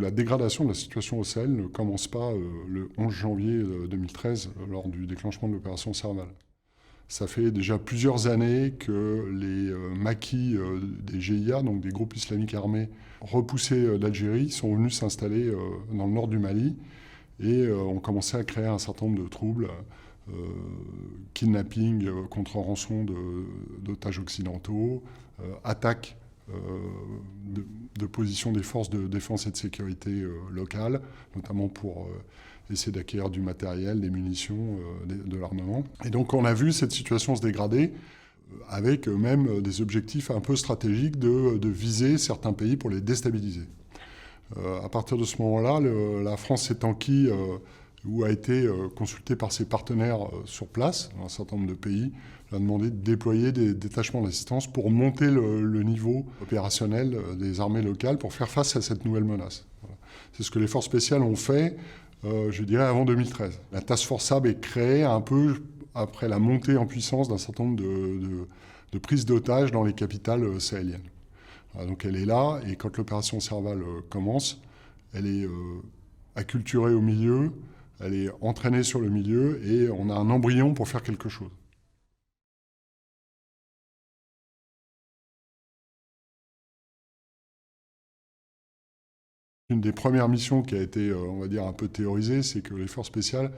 La dégradation de la situation au Sahel ne commence pas le 11 janvier 2013 lors du déclenchement de l'opération Serval. Ça fait déjà plusieurs années que les maquis des GIA, donc des groupes islamiques armés repoussés d'Algérie, sont venus s'installer dans le nord du Mali et ont commencé à créer un certain nombre de troubles, kidnapping contre rançon d'otages occidentaux, attaques de position des forces de défense et de sécurité locales, notamment pour essayer d'acquérir du matériel, des munitions, de l'armement. Et donc on a vu cette situation se dégrader avec même des objectifs un peu stratégiques de viser certains pays pour les déstabiliser. À partir de ce moment-là, la France s'est enquille ou a été consultée par ses partenaires sur place, dans un certain nombre de pays, a demandé de déployer des détachements d'assistance pour monter le niveau opérationnel des armées locales pour faire face à cette nouvelle menace. Voilà. C'est ce que les forces spéciales ont fait, je dirais, avant 2013. La Task Force SAB est créée un peu après la montée en puissance d'un certain nombre de prises d'otages dans les capitales sahéliennes. Voilà, donc elle est là, et quand l'opération Serval commence, elle est acculturée au milieu, elle est entraînée sur le milieu, et on a un embryon pour faire quelque chose. Une des premières missions qui a été, on va dire, un peu théorisée, c'est que les forces spéciales,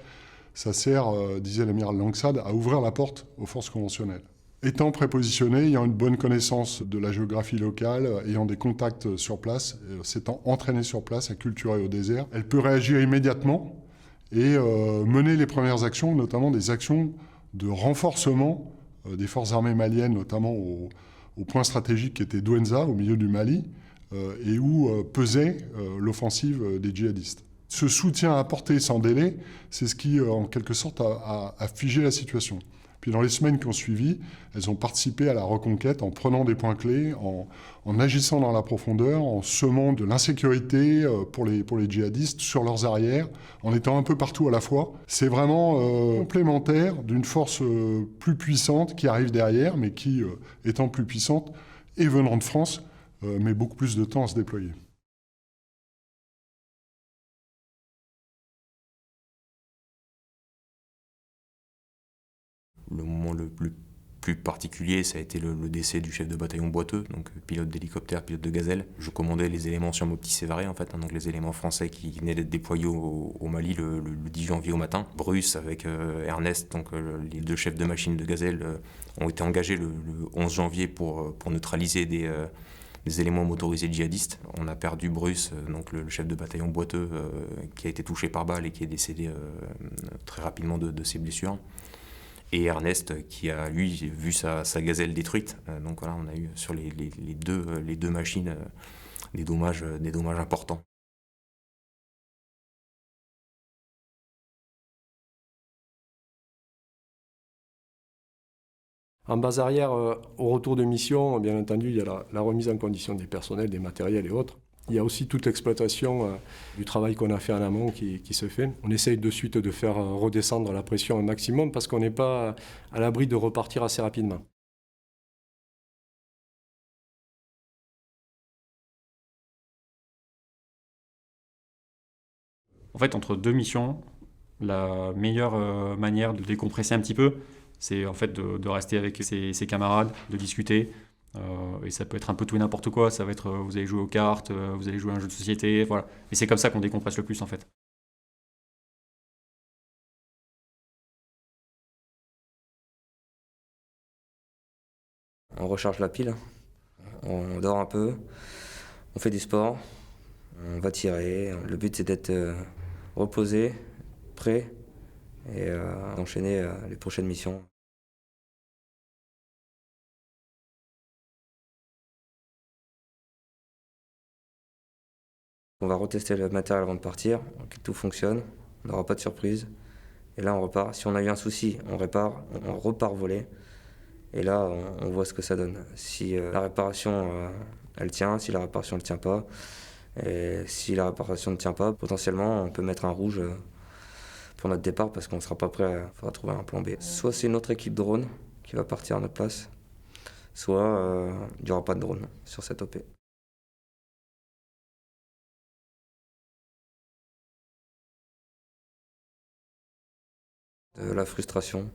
ça sert, disait l'amiral Langsad, à ouvrir la porte aux forces conventionnelles. Étant prépositionnée, ayant une bonne connaissance de la géographie locale, ayant des contacts sur place, s'étant entraînée sur place, acculturée au désert, elle peut réagir immédiatement et mener les premières actions, notamment des actions de renforcement des forces armées maliennes, notamment au point stratégique qui était Douenza, au milieu du Mali, et où pesait l'offensive des djihadistes. Ce soutien apporté sans délai, c'est ce qui, en quelque sorte, a figé la situation. Puis dans les semaines qui ont suivi, elles ont participé à la reconquête en prenant des points clés, en agissant dans la profondeur, en semant de l'insécurité pour les djihadistes sur leurs arrières, en étant un peu partout à la fois. C'est vraiment complémentaire d'une force plus puissante qui arrive derrière, mais qui, étant plus puissante et venant de France, met beaucoup plus de temps à se déployer. Le moment le plus particulier, ça a été le décès du chef de bataillon Boiteux, donc pilote d'hélicoptère, pilote de gazelle. Je commandais les éléments sur Mopti Sévaré, en fait, donc les éléments français qui venaient d'être déployés au Mali le 10 janvier au matin. Bruce avec Ernest, donc les deux chefs de machine de gazelle, ont été engagés le 11 janvier pour neutraliser des éléments motorisés djihadistes. On a perdu Bruce, donc le chef de bataillon Boiteux, qui a été touché par balle et qui est décédé très rapidement de ses blessures. Et Ernest qui a, lui, vu sa gazelle détruite. Donc voilà, on a eu sur les deux machines des dommages importants. En base arrière, au retour de mission, bien entendu, il y a la remise en condition des personnels, des matériels et autres. Il y a aussi toute l'exploitation du travail qu'on a fait en amont qui se fait. On essaye de suite de faire redescendre la pression au maximum parce qu'on n'est pas à l'abri de repartir assez rapidement. En fait, entre deux missions, la meilleure manière de décompresser un petit peu, c'est en fait de rester avec ses camarades, de discuter. Et ça peut être un peu tout et n'importe quoi. Ça va être vous allez jouer aux cartes, vous allez jouer à un jeu de société, voilà. Et c'est comme ça qu'on décompresse le plus en fait. On recharge la pile, on dort un peu, on fait du sport, on va tirer. Le but c'est d'être reposé, prêt et d'enchaîner les prochaines missions. On va retester le matériel avant de partir, que tout fonctionne, on n'aura pas de surprise. Et là on repart. Si on a eu un souci, on répare, on repart voler. Et là on voit ce que ça donne. Si la réparation elle tient, si la réparation ne tient pas. Et si la réparation ne tient pas, potentiellement on peut mettre un rouge pour notre départ parce qu'on ne sera pas prêt, il faudra trouver un plan B. Soit c'est une autre équipe drone qui va partir à notre place, soit il n'y aura pas de drone sur cette OP. La frustration.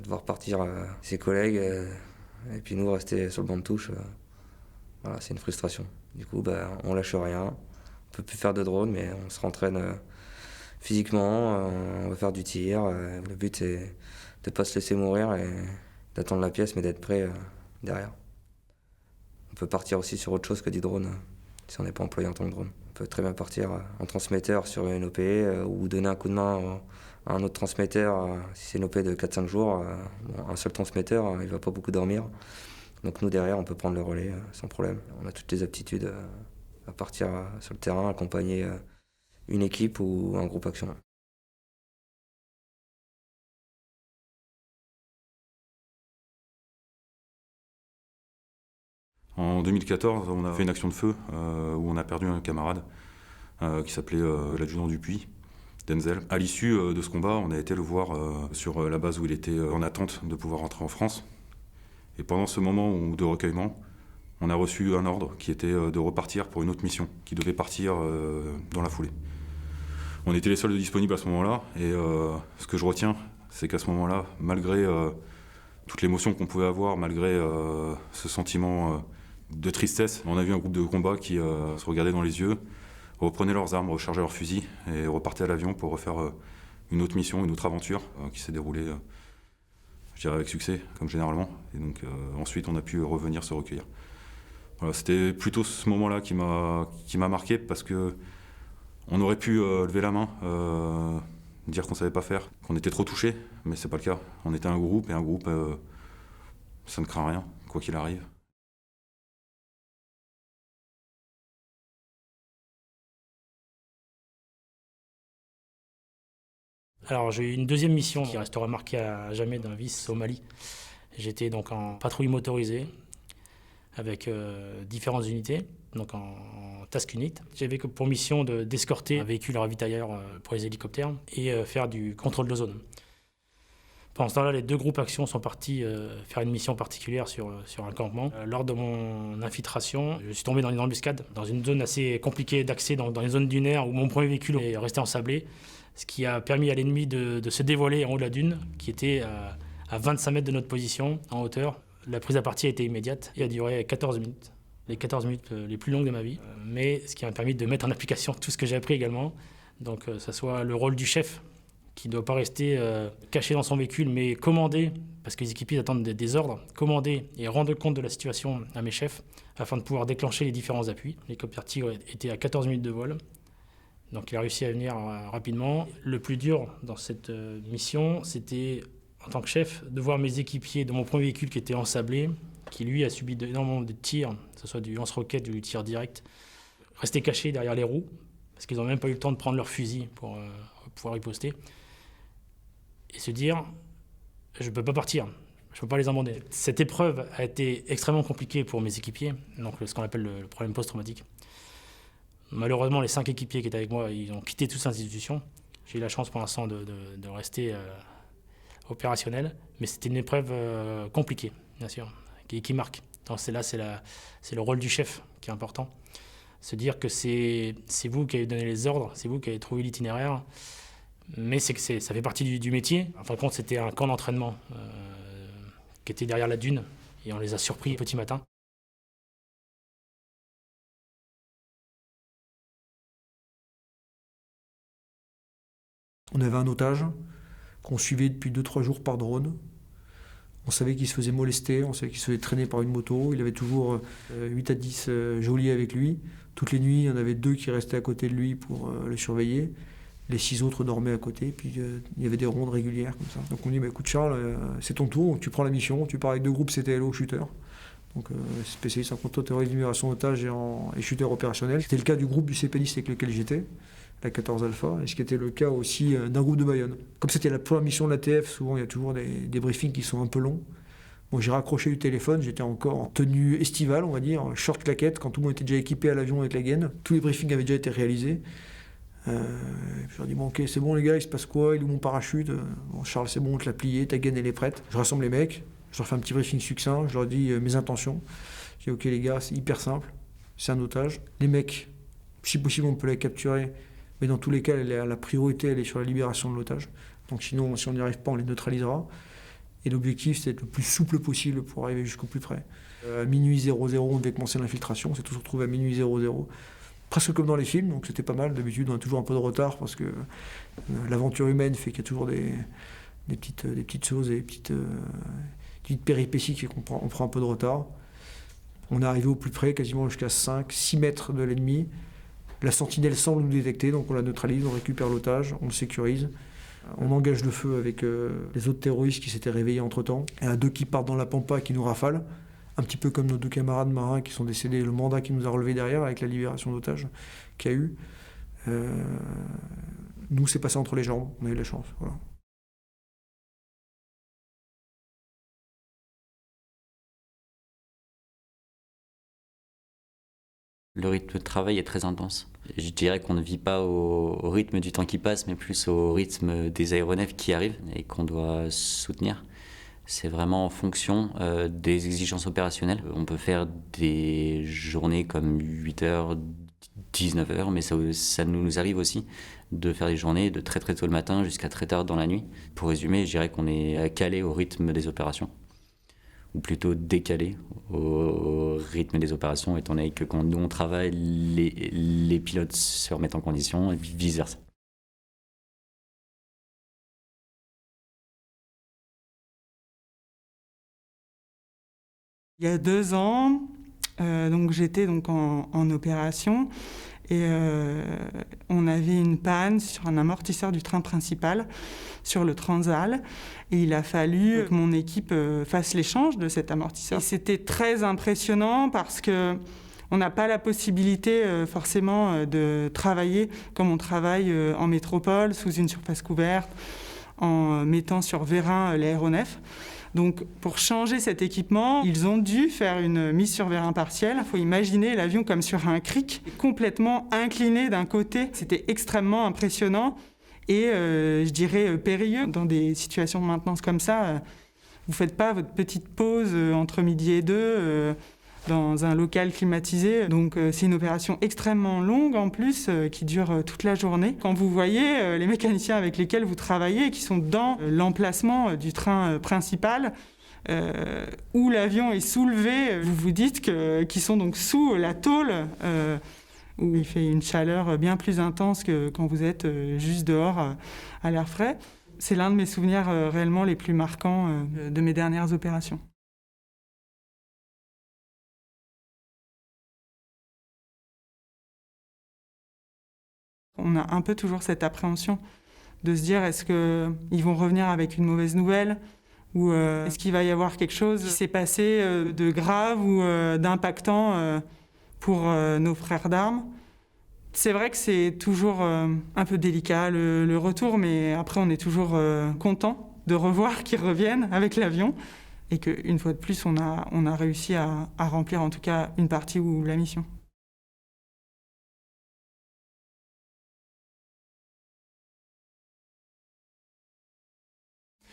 Devoir partir ses collègues et puis nous rester sur le banc de touche. Voilà, c'est une frustration. Du coup, on lâche rien. On peut plus faire de drone, mais on se rentraîne physiquement. On va faire du tir. Le but, c'est de ne pas se laisser mourir et d'attendre la pièce, mais d'être prêt derrière. On peut partir aussi sur autre chose que du drone, si on n'est pas employé en tant que drone. On peut très bien partir en transmetteur sur une OP ou donner un coup de main à un autre transmetteur. Si c'est une OP de 4-5 jours, un seul transmetteur, il ne va pas beaucoup dormir. Donc nous, derrière, on peut prendre le relais sans problème. On a toutes les aptitudes à partir sur le terrain, accompagner une équipe ou un groupe action. En 2014, on a fait une action de feu où on a perdu un camarade qui s'appelait l'adjudant Dupuis, Denzel. À l'issue de ce combat, on a été le voir sur la base où il était en attente de pouvoir rentrer en France. Et pendant ce moment de recueillement, on a reçu un ordre qui était de repartir pour une autre mission, qui devait partir dans la foulée. On était les seuls disponibles à ce moment-là, et ce que je retiens, c'est qu'à ce moment-là, malgré toute l'émotion qu'on pouvait avoir, malgré ce sentiment de tristesse, on a vu un groupe de combat qui se regardait dans les yeux, reprenaient leurs armes, rechargeaient leurs fusils, et repartaient à l'avion pour refaire une autre mission, une autre aventure qui s'est déroulée, je dirais avec succès, comme généralement. Et donc ensuite, on a pu revenir se recueillir. Voilà, c'était plutôt ce moment-là qui m'a marqué, parce que on aurait pu lever la main, dire qu'on savait pas faire, qu'on était trop touché, mais c'est pas le cas. On était un groupe, et un groupe, ça ne craint rien, quoi qu'il arrive. Alors j'ai eu une deuxième mission qui restera marquée à jamais d'un vice au Mali. J'étais donc en patrouille motorisée avec différentes unités, donc en task unit. J'avais pour mission d'escorter un véhicule ravitailleur pour les hélicoptères et faire du contrôle de zone. Pendant ce temps-là, les deux groupes actions sont partis faire une mission particulière sur un campement. Lors de mon infiltration, je suis tombé dans une embuscade, dans une zone assez compliquée d'accès, dans les zones dunaires où mon premier véhicule est resté ensablé, ce qui a permis à l'ennemi de se dévoiler en haut de la dune, qui était à 25 mètres de notre position, en hauteur. La prise à partie a été immédiate et a duré 14 minutes. Les 14 minutes les plus longues de ma vie, mais ce qui m'a permis de mettre en application tout ce que j'ai appris également. Donc que ce soit le rôle du chef, qui ne doit pas rester caché dans son véhicule, mais commander, parce que les équipiers attendent des ordres, commander et rendre compte de la situation à mes chefs, afin de pouvoir déclencher les différents appuis. L'hélicoptère Tigre était à 14 minutes de vol, donc il a réussi à venir rapidement. Le plus dur dans cette mission, c'était, en tant que chef, de voir mes équipiers de mon premier véhicule qui était ensablé, qui lui a subi énormément de tirs, que ce soit du lance-roquette ou du tir direct, rester cachés derrière les roues, parce qu'ils n'ont même pas eu le temps de prendre leur fusil pour pouvoir riposter, et se dire « je ne peux pas partir, je ne peux pas les abandonner ». Cette épreuve a été extrêmement compliquée pour mes équipiers, donc ce qu'on appelle le problème post-traumatique. Malheureusement, les 5 équipiers qui étaient avec moi, ils ont quitté toute l'institution. J'ai eu la chance pour l'instant de rester opérationnel, mais c'était une épreuve compliquée, bien sûr, qui marque. Donc c'est le rôle du chef qui est important. Se dire que c'est vous qui avez donné les ordres, c'est vous qui avez trouvé l'itinéraire, mais ça fait partie du métier. En fin de compte, c'était un camp d'entraînement qui était derrière la dune, et on les a surpris petit matin. On avait un otage qu'on suivait depuis 2-3 jours par drone. On savait qu'il se faisait molester, on savait qu'il se faisait traîner par une moto. Il avait toujours 8 à 10 geôliers avec lui. Toutes les nuits, il y en avait 2 qui restaient à côté de lui pour le surveiller. Les 6 autres dormaient à côté. Puis il y avait des rondes régulières comme ça. Donc on dit, écoute Charles, c'est ton tour, tu prends la mission. Tu pars avec 2 groupes CTLO shooters. Donc spécialiste en contre-terrorisme, libération d'otages et shooter opérationnel. C'était le cas du groupe du CPListe avec lequel j'étais, la 14 Alpha, et ce qui était le cas aussi d'un groupe de Bayonne. Comme c'était la première mission de l'ATF, souvent il y a toujours des briefings qui sont un peu longs. Bon, j'ai raccroché du téléphone, j'étais encore en tenue estivale, on va dire, short claquette, quand tout le monde était déjà équipé à l'avion avec la gaine. Tous les briefings avaient déjà été réalisés. Et puis je leur dis, bon ok, c'est bon les gars, il se passe quoi? Il est où mon parachute? Bon Charles, c'est bon, on te l'a plié, ta gaine elle est prête. Je rassemble les mecs, je leur fais un petit briefing succinct, je leur dis mes intentions. Je dis ok les gars, c'est hyper simple, c'est un otage. Les mecs, si possible on peut les capturer, Mais dans tous les cas, la priorité, elle est sur la libération de l'otage. Donc sinon, si on n'y arrive pas, on les neutralisera. Et l'objectif, c'est d'être le plus souple possible pour arriver jusqu'au plus près. À minuit 00, on devait commencer l'infiltration. On s'est tous retrouvés à minuit 00. Presque comme dans les films, donc c'était pas mal. D'habitude, on a toujours un peu de retard parce que l'aventure humaine fait qu'il y a toujours des petites choses, des petites péripéties qui on prend un peu de retard. On est arrivé au plus près, quasiment jusqu'à 5-6 mètres de l'ennemi. La sentinelle semble nous détecter, donc on la neutralise, on récupère l'otage, on le sécurise. On engage le feu avec les autres terroristes qui s'étaient réveillés entre-temps. Il y en a 2 qui partent dans la pampa qui nous rafalent, un petit peu comme nos 2 camarades marins qui sont décédés, le mandat qui nous a relevé derrière avec la libération d'otages qu'il y a eu. Nous, c'est passé entre les jambes, on a eu de la chance. Voilà. Le rythme de travail est très intense. Je dirais qu'on ne vit pas au rythme du temps qui passe, mais plus au rythme des aéronefs qui arrivent et qu'on doit soutenir. C'est vraiment en fonction des exigences opérationnelles. On peut faire des journées comme 8h, 19h, mais ça nous arrive aussi de faire des journées de très très tôt le matin jusqu'à très tard dans la nuit. Pour résumer, je dirais qu'on est calé au rythme des opérations, ou plutôt décalé au rythme des opérations, étant donné que quand nous on travaille, les pilotes se remettent en condition et puis vice-versa. Il y a 2 ans, donc j'étais donc en opération et on avait une panne sur un amortisseur du train principal sur le Transal et il a fallu que mon équipe fasse l'échange de cet amortisseur. Et c'était très impressionnant parce que on n'a pas la possibilité forcément de travailler comme on travaille en métropole sous une surface couverte en mettant sur vérin l'aéronef. Donc, pour changer cet équipement, ils ont dû faire une mise sur vérin partielle. Il faut imaginer l'avion comme sur un cric, complètement incliné d'un côté. C'était extrêmement impressionnant et, je dirais, périlleux. Dans des situations de maintenance comme ça, vous ne faites pas votre petite pause entre midi et 2 dans un local climatisé. Donc, c'est une opération extrêmement longue en plus, qui dure toute la journée. Quand vous voyez les mécaniciens avec lesquels vous travaillez, qui sont dans l'emplacement du train principal, où l'avion est soulevé, vous vous dites qu'ils sont donc sous la tôle, où il fait une chaleur bien plus intense que quand vous êtes juste dehors à l'air frais. C'est l'un de mes souvenirs réellement les plus marquants de mes dernières opérations. On a un peu toujours cette appréhension de se dire est-ce qu'ils vont revenir avec une mauvaise nouvelle ou est-ce qu'il va y avoir quelque chose qui s'est passé de grave ou d'impactant pour nos frères d'armes. C'est vrai que c'est toujours un peu délicat le retour, mais après on est toujours content de revoir qu'ils reviennent avec l'avion et qu'une fois de plus on a réussi à remplir en tout cas une partie ou la mission.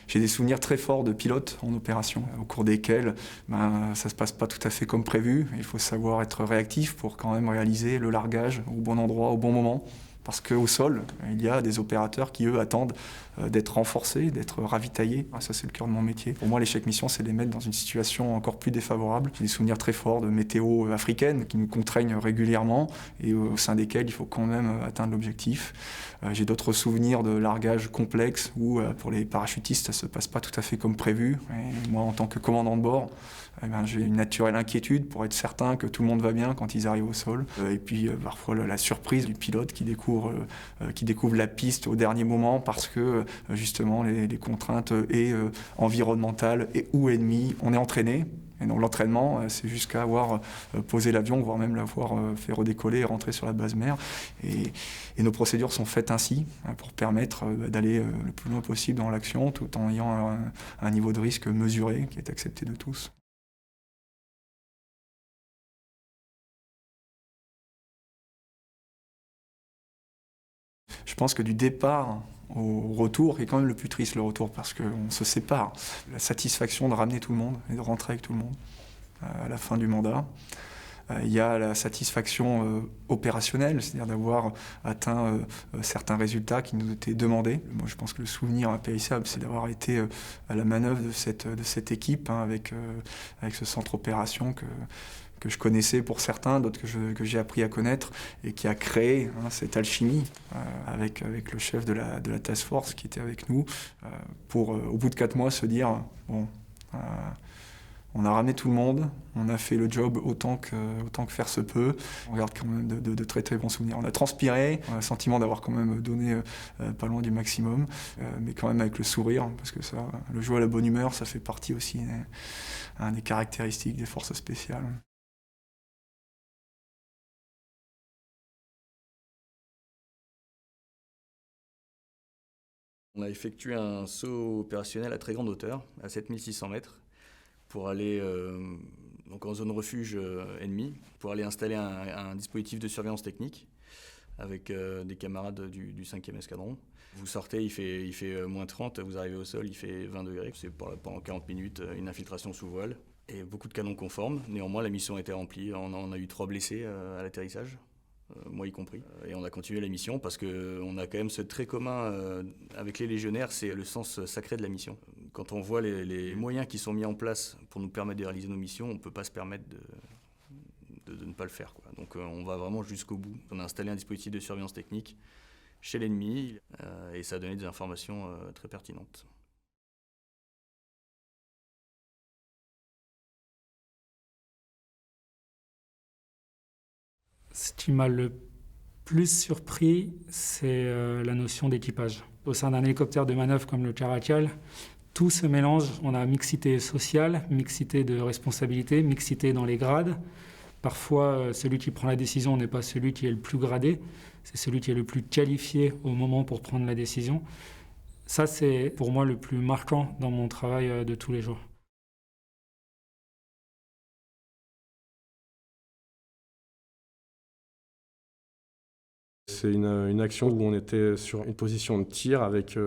J'ai des souvenirs très forts de pilotes en opération, au cours desquels ça ne se passe pas tout à fait comme prévu. Il faut savoir être réactif pour quand même réaliser le largage au bon endroit, au bon moment. Parce qu'au sol, il y a des opérateurs qui, eux, attendent d'être renforcés, d'être ravitaillés. Ça, c'est le cœur de mon métier. Pour moi, l'échec mission, c'est les mettre dans une situation encore plus défavorable. J'ai des souvenirs très forts de météo africaine qui nous contraignent régulièrement et au sein desquels il faut quand même atteindre l'objectif. J'ai d'autres souvenirs de largage complexe où, pour les parachutistes, ça ne se passe pas tout à fait comme prévu. Et moi, en tant que commandant de bord, j'ai une naturelle inquiétude pour être certain que tout le monde va bien quand ils arrivent au sol. Et puis parfois la surprise du pilote qui découvre la piste au dernier moment parce que justement les contraintes environnementales ou ennemies, on est entraîné. Et donc l'entraînement, c'est jusqu'à avoir posé l'avion, voire même l'avoir fait redécoller et rentrer sur la base mère. Et nos procédures sont faites ainsi pour permettre d'aller le plus loin possible dans l'action tout en ayant un niveau de risque mesuré qui est accepté de tous. Je pense que du départ au retour est quand même le plus triste, le retour, parce qu'on se sépare. La satisfaction de ramener tout le monde et de rentrer avec tout le monde à la fin du mandat. Il y a la satisfaction opérationnelle, c'est-à-dire d'avoir atteint certains résultats qui nous étaient demandés. Moi, je pense que le souvenir impérissable, c'est d'avoir été à la manœuvre de cette équipe, hein, avec ce centre opération que je connaissais pour certains, d'autres que j'ai appris à connaître, et qui a créé cette alchimie avec le chef de la task force qui était avec nous, pour, au bout de 4 mois, se dire bon, on a ramené tout le monde, on a fait le job autant que faire se peut. On garde quand même de très très bons souvenirs. On a transpiré, on a le sentiment d'avoir quand même donné pas loin du maximum, mais quand même avec le sourire, parce que ça, le jeu à la bonne humeur, ça fait partie aussi des caractéristiques des forces spéciales. On a effectué un saut opérationnel à très grande hauteur, à 7600 mètres, pour aller donc en zone refuge ennemie, pour aller installer un dispositif de surveillance technique avec des camarades du 5e escadron. Vous sortez, il fait moins 30, vous arrivez au sol, il fait 20 degrés. C'est pendant 40 minutes une infiltration sous voile et beaucoup de canons conformes. Néanmoins, la mission a été remplie. On a eu 3 blessés à l'atterrissage. Moi y compris. Et on a continué la mission parce qu'on a quand même ce trait commun avec les légionnaires, c'est le sens sacré de la mission. Quand on voit les moyens qui sont mis en place pour nous permettre de réaliser nos missions, on ne peut pas se permettre de ne pas le faire, quoi. Donc on va vraiment jusqu'au bout. On a installé un dispositif de surveillance technique chez l'ennemi et ça a donné des informations très pertinentes. Ce qui m'a le plus surpris, c'est la notion d'équipage. Au sein d'un hélicoptère de manœuvre comme le Caracal, tout se mélange. On a mixité sociale, mixité de responsabilité, mixité dans les grades. Parfois, celui qui prend la décision n'est pas celui qui est le plus gradé, c'est celui qui est le plus qualifié au moment pour prendre la décision. Ça, c'est pour moi le plus marquant dans mon travail de tous les jours. C'est une action où on était sur une position de tir avec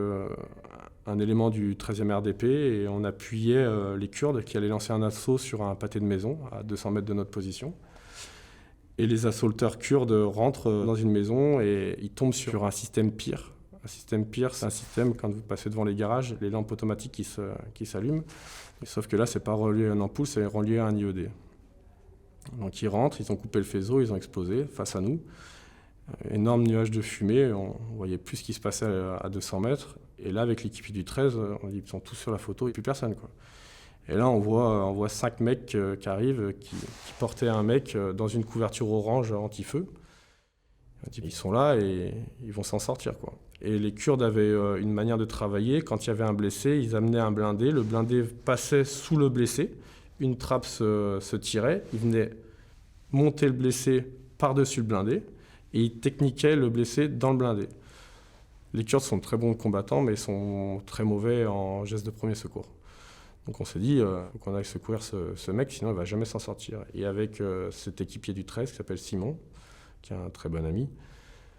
un élément du 13e RDP et on appuyait les Kurdes qui allaient lancer un assaut sur un pâté de maison à 200 mètres de notre position. Et les assauteurs kurdes rentrent dans une maison et ils tombent sur un système PIR. Un système PIR, c'est un système, quand vous passez devant les garages, les lampes automatiques qui s'allument. Sauf que là, c'est pas relié à une ampoule, c'est relié à un IED. Donc ils rentrent, ils ont coupé le faisceau, ils ont explosé face à nous. Énorme nuage de fumée, on voyait plus ce qui se passait à 200 mètres. Et là, avec l'équipe du 13, ils sont tous sur la photo et plus personne, quoi. Et là, on voit 5 mecs qui arrivent, qui portaient un mec dans une couverture orange anti-feu. Ils sont là et ils vont s'en sortir, quoi. Et les Kurdes avaient une manière de travailler. Quand il y avait un blessé, ils amenaient un blindé. Le blindé passait sous le blessé. Une trappe se tirait. Ils venaient monter le blessé par-dessus le blindé. Et ils techniquaient le blessé dans le blindé. Les Kurdes sont très bons combattants, mais ils sont très mauvais en gestes de premier secours. Donc on s'est dit, faut qu'on aille secourir ce mec, sinon il ne va jamais s'en sortir. Et avec cet équipier du 13 qui s'appelle Simon, qui est un très bon ami,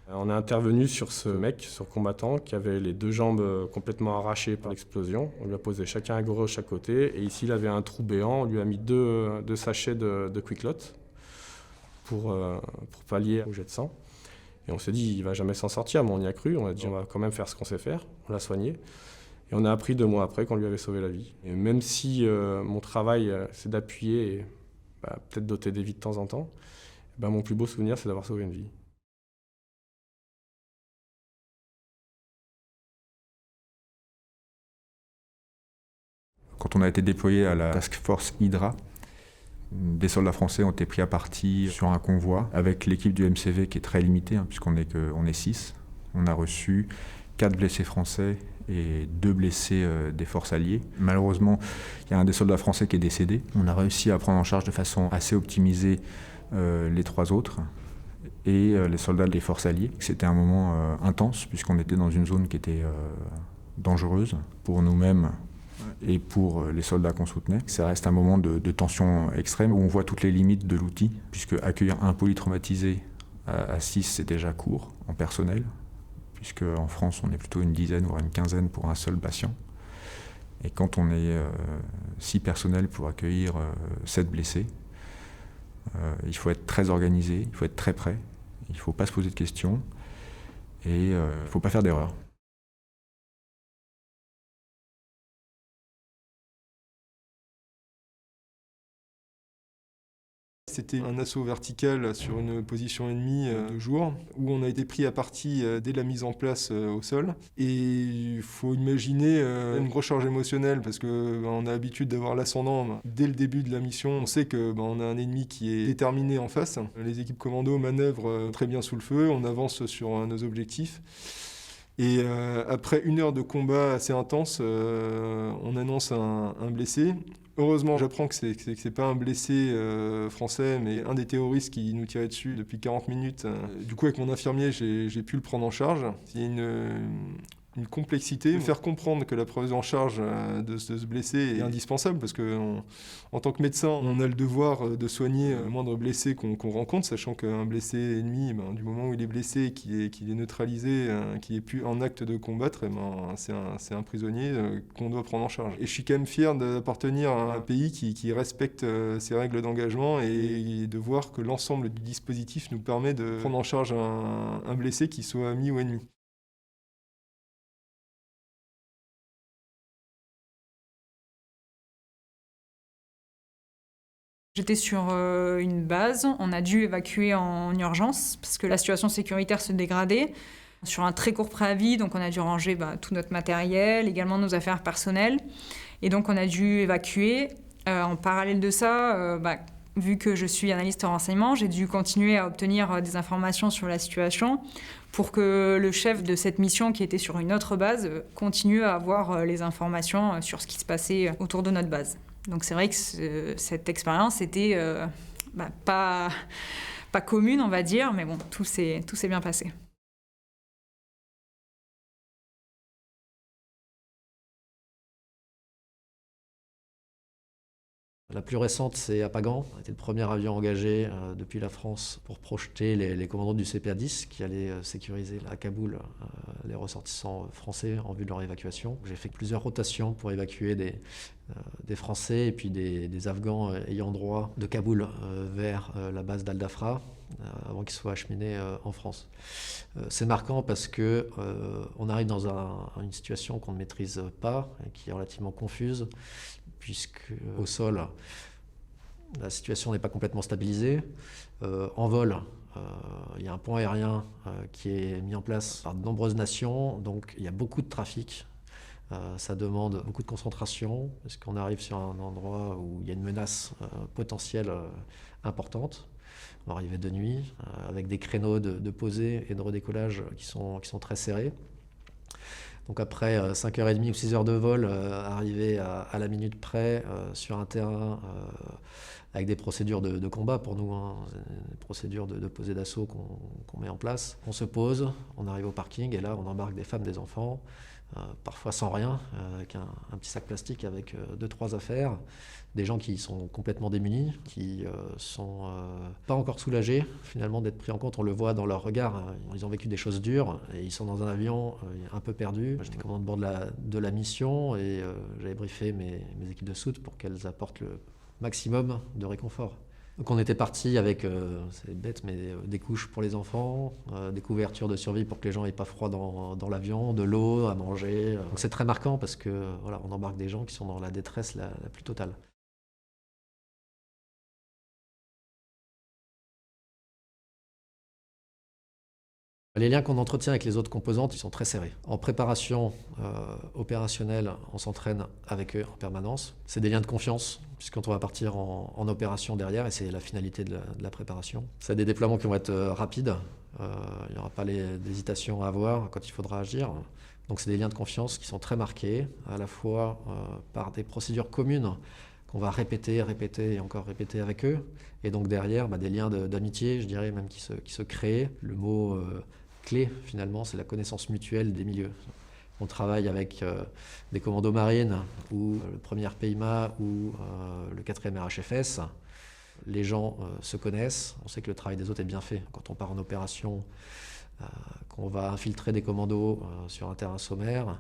on a intervenu sur ce mec, ce combattant, qui avait les 2 jambes complètement arrachées par l'explosion. On lui a posé chacun un gauche à côté, et ici il avait un trou béant, on lui a mis 2 sachets de Quick Lot pour pallier au jet de sang. Et on s'est dit, il ne va jamais s'en sortir, mais on y a cru. On a dit, on va quand même faire ce qu'on sait faire. On l'a soigné. Et on a appris 2 mois après qu'on lui avait sauvé la vie. Et même si mon travail, c'est d'appuyer et peut-être d'ôter des vies de temps en temps, mon plus beau souvenir, c'est d'avoir sauvé une vie. Quand on a été déployé à la Task Force Hydra, des soldats français ont été pris à partie sur un convoi avec l'équipe du MCV qui est très limitée, puisqu'on est 6. On a reçu 4 blessés français et 2 blessés des forces alliées. Malheureusement, il y a un des soldats français qui est décédé. On a réussi à prendre en charge de façon assez optimisée les 3 autres et les soldats des forces alliées. C'était un moment intense puisqu'on était dans une zone qui était dangereuse pour nous-mêmes et pour les soldats qu'on soutenait. Ça reste un moment de tension extrême où on voit toutes les limites de l'outil, puisque accueillir un polytraumatisé à 6, c'est déjà court en personnel, puisque en France, on est plutôt une dizaine voire une quinzaine pour un seul patient. Et quand on est 6 personnels pour accueillir 7 blessés, Il faut être très organisé, il faut être très prêt, il ne faut pas se poser de questions et il ne faut pas faire d'erreurs. C'était un assaut vertical sur une position ennemie de jour, où on a été pris à partie dès la mise en place au sol. Et il faut imaginer une grosse charge émotionnelle, parce qu'on a l'habitude d'avoir l'ascendant dès le début de la mission. On sait qu'on a un ennemi qui est déterminé en face. Les équipes commando manœuvrent très bien sous le feu, on avance sur nos objectifs. Et après 1 heure de combat assez intense, on annonce un blessé. Heureusement, j'apprends que c'est pas un blessé français, mais un des terroristes qui nous tirait dessus depuis 40 minutes. Du coup, avec mon infirmier, j'ai pu le prendre en charge. Il y a une complexité. Faire comprendre que la prise en charge de se blesser est indispensable, parce qu'en tant que médecin, on a le devoir de soigner le moindre blessé qu'on rencontre, sachant qu'un blessé ennemi, du moment où il est blessé, qu'il est neutralisé, qu'il n'est plus en acte de combattre, c'est un prisonnier qu'on doit prendre en charge. Et je suis quand même fier d'appartenir à un pays qui respecte ses règles d'engagement, et de voir que l'ensemble du dispositif nous permet de prendre en charge un blessé, qui soit ami ou ennemi. J'étais sur une base, on a dû évacuer en urgence parce que la situation sécuritaire se dégradait. Sur un très court préavis, donc on a dû ranger tout notre matériel, également nos affaires personnelles. Et donc on a dû évacuer. En parallèle de ça, vu que je suis analyste en renseignement, j'ai dû continuer à obtenir des informations sur la situation pour que le chef de cette mission, qui était sur une autre base, continue à avoir les informations sur ce qui se passait autour de notre base. Donc c'est vrai que cette expérience était pas commune, on va dire, mais bon, tout s'est bien passé. La plus récente, c'est à Pagan. C'était le premier avion engagé depuis la France pour projeter les commandos du CPA-10 qui allaient sécuriser à Kaboul les ressortissants français en vue de leur évacuation. J'ai fait plusieurs rotations pour évacuer des Français et puis des Afghans ayant droit de Kaboul vers la base d'Al-Dafra avant qu'ils soient acheminés en France. C'est marquant parce qu'on arrive dans une situation qu'on ne maîtrise pas et qui est relativement confuse, puisque au sol, la situation n'est pas complètement stabilisée. En vol, il y a un pont aérien qui est mis en place par de nombreuses nations, donc il y a beaucoup de trafic. Ça demande beaucoup de concentration, parce qu'on arrive sur un endroit où il y a une menace potentielle importante. On va arriver de nuit, avec des créneaux de posée et de redécollage qui sont très serrés. Donc après 5h30 ou 6 heures de vol, arriver à la minute près sur un terrain avec des procédures de combat pour nous, des procédures de posée d'assaut qu'on met en place. On se pose, on arrive au parking et là on embarque des femmes, des enfants, parfois sans rien, avec un petit sac plastique avec 2-3 affaires. Des gens qui sont complètement démunis, qui sont pas encore soulagés finalement d'être pris en compte. On le voit dans leur regard, ils ont vécu des choses dures et ils sont dans un avion un peu perdus. J'étais commandant de bord de la mission et j'avais briefé mes équipes de soute pour qu'elles apportent le maximum de réconfort. Donc on était parti avec, c'est bête, mais des couches pour les enfants, des couvertures de survie pour que les gens n'aient pas froid dans l'avion, de l'eau à manger. Donc c'est très marquant parce que voilà, on embarque des gens qui sont dans la détresse la plus totale. Les liens qu'on entretient avec les autres composantes, ils sont très serrés. En préparation opérationnelle, on s'entraîne avec eux en permanence. C'est des liens de confiance, puisqu'on va partir en opération derrière, et c'est la finalité de la préparation. C'est des déploiements qui vont être rapides. Il n'y aura pas d'hésitation à avoir quand il faudra agir. Donc c'est des liens de confiance qui sont très marqués, à la fois par des procédures communes qu'on va répéter et encore répéter avec eux. Et donc derrière, des liens d'amitié, je dirais même qui se créent. Le mot clé, finalement, c'est la connaissance mutuelle des milieux. On travaille avec des commandos marines ou le 1er PIMA ou le 4e RHFS. Les gens se connaissent, on sait que le travail des autres est bien fait. Quand on part en opération, qu'on va infiltrer des commandos sur un terrain sommaire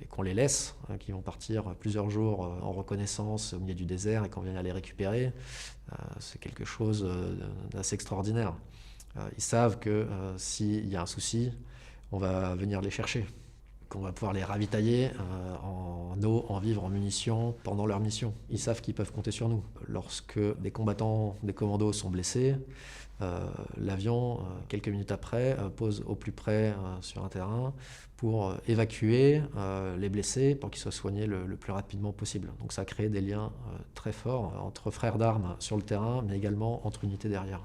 et qu'on les laisse, qui vont partir plusieurs jours en reconnaissance au milieu du désert et qu'on vient les récupérer, c'est quelque chose d'assez extraordinaire. Ils savent que s'il y a un souci, on va venir les chercher, qu'on va pouvoir les ravitailler en eau, en vivres, en munitions pendant leur mission. Ils savent qu'ils peuvent compter sur nous. Lorsque des combattants, des commandos sont blessés, l'avion, quelques minutes après, pose au plus près sur un terrain pour évacuer les blessés pour qu'ils soient soignés le plus rapidement possible. Donc ça crée des liens très forts entre frères d'armes sur le terrain, mais également entre unités derrière.